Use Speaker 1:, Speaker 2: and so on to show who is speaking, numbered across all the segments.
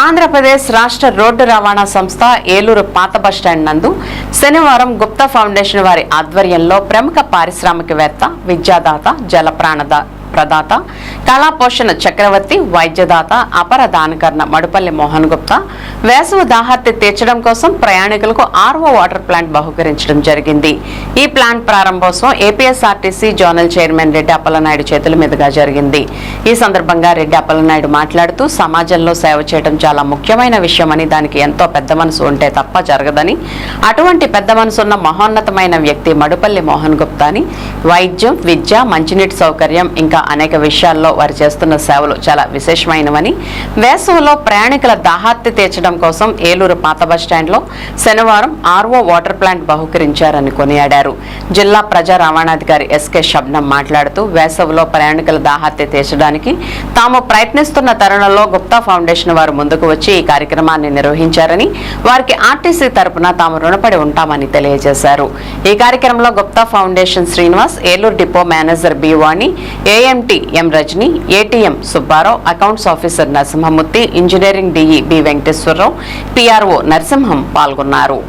Speaker 1: ఆంధ్రప్రదేశ్ రాష్ట్ర రోడ్డు రవాణా సంస్థ ఏలూరు పాత బస్టాండ్ నందు శనివారం గుప్తా ఫౌండేషన్ వారి ఆధ్వర్యంలో ప్రముఖ పారిశ్రామికవేత్త, విద్యాదాత, జలప్రాణ ప్రదాత, కళాపోషణ చక్రవర్తి, వైద్యదాత, అపర దానకర్ణ మడుపల్లి మోహన్ గుప్తా వేసవి దాహార్తి తీర్చడం కోసం ప్రయాణికులకు ఆర్వో వాటర్ ప్లాంట్ బహుకరించడం జరిగింది. ఈ ప్లాంట్ ప్రారంభోత్సవం APSRTC zonal chairman Reddy Appalanaidu చేతుల మీదుగా జరిగింది. ఈ సందర్భంగా రెడ్డి అప్పలనాయుడు మాట్లాడుతూ సమాజంలో సేవ చేయడం చాలా ముఖ్యమైన విషయమని, దానికి ఎంతో పెద్ద మనసు ఉంటే తప్ప జరగదని, అటువంటి పెద్ద మనసున్న మహోన్నతమైన వ్యక్తి మడుపల్లి మోహన్ గుప్తాని వైద్యం, విద్య, మంచినీటి సౌకర్యం ఇంకా అనేక విషయాల్లో వారు చేస్తున్న సేవలు చాలా విశేషమైనవని, వేసవిలో ప్రయాణికుల దాహార్తి తీర్చడం కోసం ఏలూరు పాత బస్టాండ్లో శనివారం ఆర్వో వాటర్ ప్లాంట్ బహుకరించారని కొనియాడారు. జిల్లా ప్రజా రవాణాధికారి ఎస్కే షబ్నం మాట్లాడుతూ వేసవిలో ప్రయాణికుల దాహార్తి తీర్చడానికి తాము ప్రయత్నిస్తున్న తరుణంలో గుప్తా ఫౌండేషన్ వారు ముందుకు వచ్చి ఈ కార్యక్రమాన్ని నిర్వహించారని, వారికి ఆర్టీసీ తరపున తాము రుణపడి ఉంటామని తెలియజేశారు. ఈ కార్యక్రమంలో Gupta foundation Srinivas, Eluru depot manager B Vani, AMT M Rajani, ATM Subbarao, accounts officer Narasimhamurthy, engineering DE B Venkateswararao, PRO Narasimham పాల్గొన్నారు.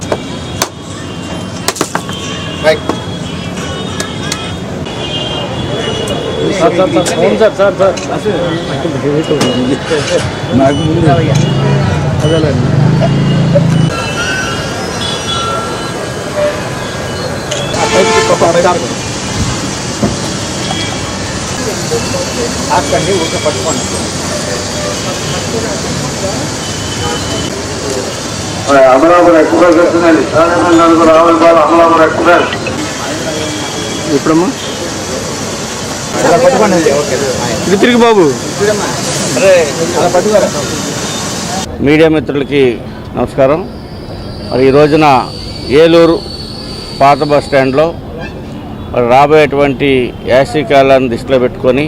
Speaker 2: అమలాపురం ఎక్స్ప్రెస్ వస్తున్నాయి. అమలాపురం ఎక్స్ప్రెస్
Speaker 3: ఇప్పుడమ్మా తిరిగి బాబు. మీడియా మిత్రులకి నమస్కారం. మరి ఈ రోజున ఏలూరు పాత బస్ స్టాండ్లో రాబోయేటువంటి యాసవికాలాన్ని దృష్టిలో పెట్టుకొని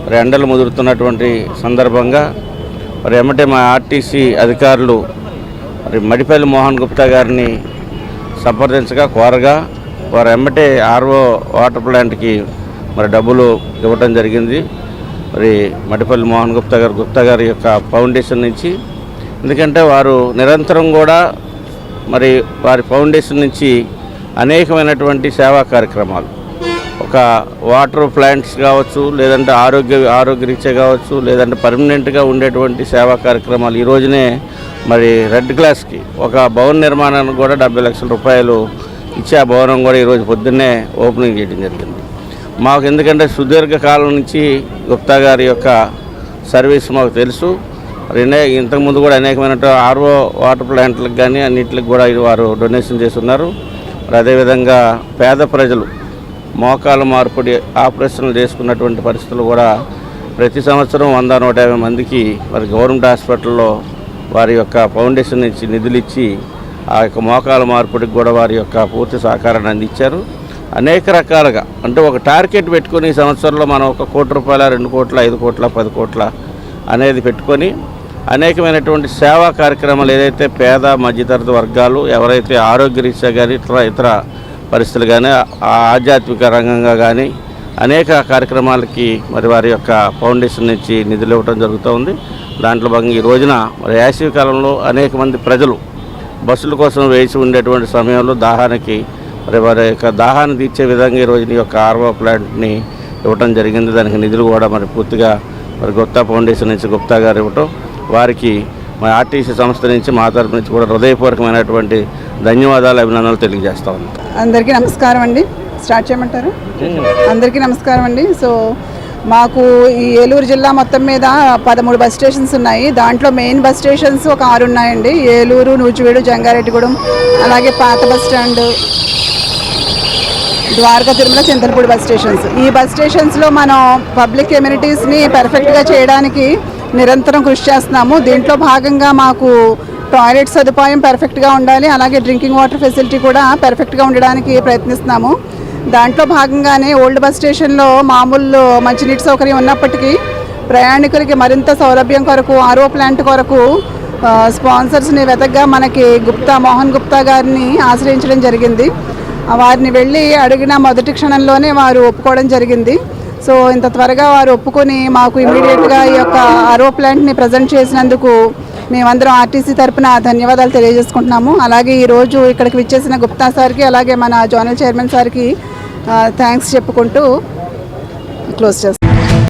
Speaker 3: మరి ఎండలు ముదురుతున్నటువంటి సందర్భంగా మరి ఎమ్మటే మా ఆర్టీసీ అధికారులు మరి మడిపల్లి మోహన్ గుప్తా గారిని సంప్రదించగా కోరగా వారు ఎమ్మటే ఆర్వో వాటర్ ప్లాంట్కి మరి డబ్బులు ఇవ్వటం జరిగింది. మరి మడిపల్లి మోహన్ గుప్తా గారి యొక్క ఫౌండేషన్ నుంచి. ఎందుకంటే వారు నిరంతరం కూడా మరి వారి ఫౌండేషన్ నుంచి అనేకమైనటువంటి సేవా కార్యక్రమాలు, ఒక వాటర్ ప్లాంట్స్ కావచ్చు, లేదంటే ఆరోగ్యరీత్యా కావచ్చు, లేదంటే పర్మనెంట్గా ఉండేటువంటి సేవా కార్యక్రమాలు. ఈ రోజునే మరి రెడ్ క్లాస్కి ఒక భవన నిర్మాణానికి కూడా 70 లక్షల రూపాయలు ఇచ్చి ఆ భవనం కూడా ఈరోజు పొద్దున్నే ఓపెనింగ్ చేయడం జరిగింది. మాకు ఎందుకంటే సుదీర్ఘకాలం నుంచి గుప్తా గారి యొక్క సర్వీస్ మాకు తెలుసు. మరి ఇంతకుముందు కూడా అనేకమైన ఆర్వో వాటర్ ప్లాంట్లకు కానీ అన్నింటికి కూడా వారు డొనేషన్ చేస్తున్నారు. మరి అదేవిధంగా పేద ప్రజలు మోకాల మార్పిడి ఆపరేషన్లు చేసుకున్నటువంటి పరిస్థితులు కూడా ప్రతి సంవత్సరం 100-150 మందికి మరి గవర్నమెంట్ హాస్పిటల్లో వారి యొక్క ఫౌండేషన్ నుంచి నిధులు ఇచ్చి ఆ యొక్క మోకాల మార్పిడికి కూడా వారి యొక్క పూర్తి సహకారాన్ని అందించారు. అనేక రకాలుగా అంటే ఒక టార్గెట్ పెట్టుకొని ఈ సంవత్సరంలో మనం 1 కోటి రూపాయల, 2 కోట్ల, 5 కోట్ల, 10 కోట్ల అనేది పెట్టుకొని అనేకమైనటువంటి సేవా కార్యక్రమాలు ఏదైతే పేద మధ్యతరగతి వర్గాలు ఎవరైతే ఆరోగ్యరీత్యా కానీ ఇతర పరిస్థితులు కానీ ఆధ్యాత్మిక రంగంగా కానీ అనేక కార్యక్రమాలకి మరి వారి యొక్క ఫౌండేషన్ నుంచి నిధులు ఇవ్వడం జరుగుతూ ఉంది. దాంట్లో భాగంగా ఈ రోజున మరి వేసవి కాలంలో అనేక మంది ప్రజలు బస్సుల కోసం వేసి ఉండేటువంటి సమయంలో దాహానికి మరి వారి యొక్క దాహాన్ని తీర్చే విధంగా ఈ రోజున ఈ యొక్క ఆర్వో ప్లాంట్ని ఇవ్వటం జరిగింది. దానికి నిధులు కూడా మరి పూర్తిగా మరి గుప్తా ఫౌండేషన్ నుంచి గుప్తా గారు ఇవ్వటం, వారికి మా ఆర్టీసీ సంస్థ నుంచి మా తరపు నుంచి కూడా హృదయపూర్వకమైనటువంటి ధన్యవాదాలు, అభినందనలు తెలియజేస్తా ఉన్నాం.
Speaker 4: అందరికీ నమస్కారం అండి. స్టార్ట్ చేయమంటారు? అందరికీ నమస్కారం అండి. సో మాకు ఈ ఏలూరు జిల్లా మొత్తం మీద 13 బస్ స్టేషన్స్ ఉన్నాయి. దాంట్లో మెయిన్ బస్ స్టేషన్స్ ఒక 6 ఉన్నాయండి. ఏలూరు, నూజివీడు, జంగారెడ్డిగూడెం, అలాగే పాత bus stand, Dwaraka, Tirumala, Chintalapudi bus stations. ఈ బస్ స్టేషన్స్లో మనం పబ్లిక్ ఎమ్యూనిటీస్ని పర్ఫెక్ట్గా చేయడానికి నిరంతరం కృషి చేస్తున్నాము. దీంట్లో భాగంగా మాకు టాయిలెట్ సదుపాయం పర్ఫెక్ట్గా ఉండాలి, అలాగే డ్రింకింగ్ వాటర్ ఫెసిలిటీ కూడా పర్ఫెక్ట్గా ఉండడానికి ప్రయత్నిస్తున్నాము. దాంట్లో భాగంగానే ఓల్డ్ బస్ స్టేషన్లో మామూలు మంచినీటి సౌకర్యం ఉన్నప్పటికీ ప్రయాణికులకి మరింత సౌలభ్యం కొరకు ఆర్ఓ ప్లాంట్ కొరకు స్పాన్సర్స్ని వెతకగా మనకి మోహన్ గుప్తా గారిని ఆశ్రయించడం జరిగింది. వారిని వెళ్ళి అడిగిన మొదటి క్షణంలోనే వారు ఒప్పుకోవడం జరిగింది. సో ఇంత త్వరగా వారు ఒప్పుకొని మాకు ఇమీడియట్గా ఈ యొక్క ఆర్ఓ ప్లాంట్ని ప్రజెంట్ చేసినందుకు మేమందరం ఆర్టీసీ తరపున ధన్యవాదాలు తెలియజేసుకుంటున్నాము. అలాగే ఈరోజు ఇక్కడికి విచ్చేసిన గుప్తా సార్కి అలాగే మన జోనల్ చైర్మన్ సార్కి థ్యాంక్స్ చెప్పుకుంటూ క్లోజ్ చేస్తాం.